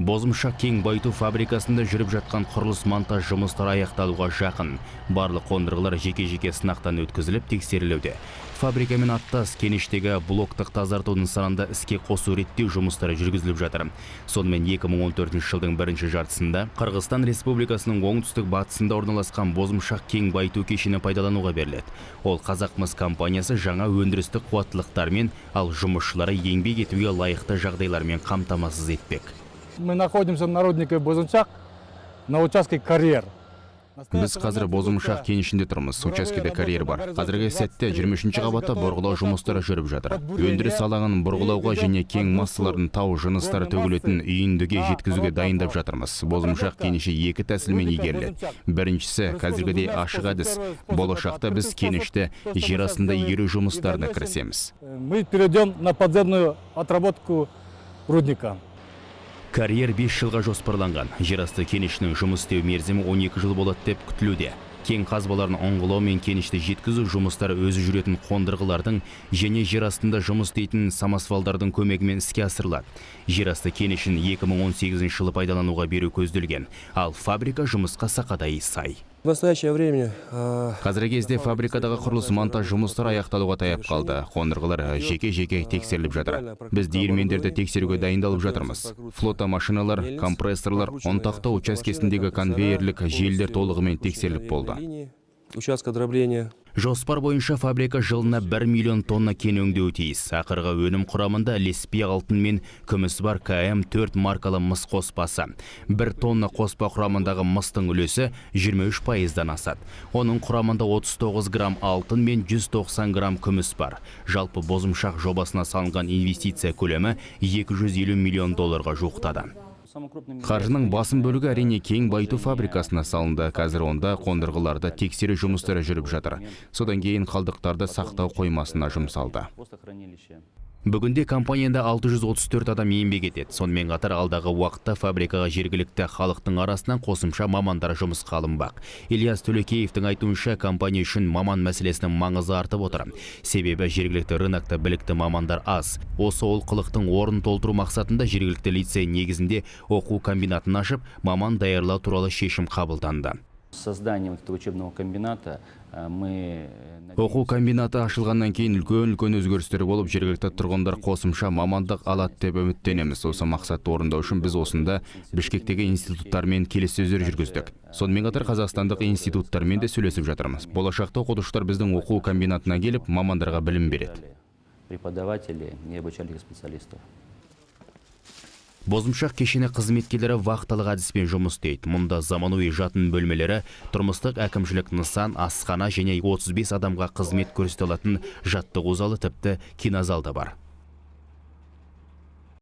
Бозымшақ кен байыту фабрикасында жүріп жатқан құрылыс монтаж жұмыстары аяқталуға жақын. Барлық қондырғылар жеке-жеке сынақтан өткізіліп тексерілуде. Фабрикамен аттас кеніштегі блоктық тазарту нысанында іске қосу реттеу жұмыстары жүргізіліп жатыр. Сонымен 2014 жылдың бірінші жартысында Қырғызстан Республикасының оңтүстік батысында орналасқан Бозымшақ кен байыту кешені пайдалануға беріледі. Ол Қазақмыс компаниясы жаңа өндірістік қуаттылықтармен, ал жұмысшылары еңбек етуге лайықты жағдайлармен қамтамасыз етпек. Мы находимся на руднике Бозымшақ, на участке карьер. Біз қазір Бозымшақ кенішінде тұрмыз. Учаскеде карьер бар. Қазіргі сәтте 23-ші қабатта бұрғылау жұмыстары жүріп жатыр. Өндіріс алаңын бұрғылауға және кен массаларын тау жыныстары төгілетін үйіндіге жеткізуге дайындап жатырмыз. Бозымшақ кеніші екі тәсілмен игеріледі. Біріншісі қазіргідей ашық әдіс. Болашақта біз кенішті жер астында игеру жұмыстарына кірісеміз. Мы перейдем на подземную отработку рудника. Карьер 5 жылға жоспарланған. Жерасты кенішінің жұмыс істеу мерзімі 12 жыл болады деп күтілуде. Кен қазбаларын оңғылау мен кенішті жеткізу жұмыстары өзі жүретін қондырғылардың және жер астында жұмыс істейтін самосвалдардың көмегімен іске асырылады. Жерасты кенішін 2018 жылы пайдалануға беру көзделген, ал фабрика жұмысқа сақадай сай. В настоящее время Қазіргі кезде фабрикадағы құрылыс монтаж жұмыстары аяқталуға таяп қалды. Қондырғылар жеке-жеке тексеріліп жатыр. Біз диірмендерді тексеруге дайындалып жатырмыз. Флота машиналар, компрессорлар, ұнтақтау учаскесіндегі конвейерлік желілер толығымен тексеріліп болды. Участка дробления. Жоспар бойынша фабрика жылына 1 миллион тонна кен өңдеуі тиіс. Ақырғы өнім құрамында ілеспе алтын мен күміс бар КМ4 маркалы мыс қоспасы. 1 тонна қоспа құрамындағы мыстың үлесі 23%-дан асады. Оның құрамында 39 грамм алтын мен 190 грамм күміс бар. Жалпы Бозымшақ жобасына салынған инвестиция көлемі 250 миллион долларға жуықтады. Қаржының басым бөлігі әрине кен байыту фабрикасына салынды. Қазір онда қондырғыларды тексеру жұмыстары жүріп жатыр. Содан кейін қалдықтарды сақтау қоймасына жұмсалды. Бүгінде компанияда 634 адам еңбек етеді. Сонымен қатар алдағы уақытта фабрикаға жергілікті халықтың арасынан қосымша мамандар жұмысқа алынбақ. Ильяс Төлекеевтің айтуынша компания үшін маман мәселесінің маңызы артып отыр. Себебі жергілікті рынокта білікті мамандар аз. Осы олқылықтың орнын толтыру мақсатында жергілікті лицей негізінде оқу комбинатын ашып, маман даярлау туралы шешім қабылданды. Созданием этого учебного комбината Оқу комбинаты ашылғаннан кейін үлкен өзгерістер болып, жергілікті тұрғындар қосымша мамандық алады деп үміттенеміз. Осы мақсатты орындау үшін біз осында Бішкектегі институттармен келіссөздер жүргіздік. Сонымен қатар қазақстандық институттармен де сөйлесіп жатырмыз. Болашақта оқытушылар біздің оқу комбинатына келіп, мамандарға білім береді. Преподаватели и обучающих специалистов. Бозымшақ кешені қызметкерлері вақталық әдіспен жұмыс істейді. Мұнда заманауи жатын бөлмелері, тұрмыстық әкімшілік нысан, асхана және 35 адамға қызмет көрсете алатын жаттығу залы, тіпті кинозал да бар.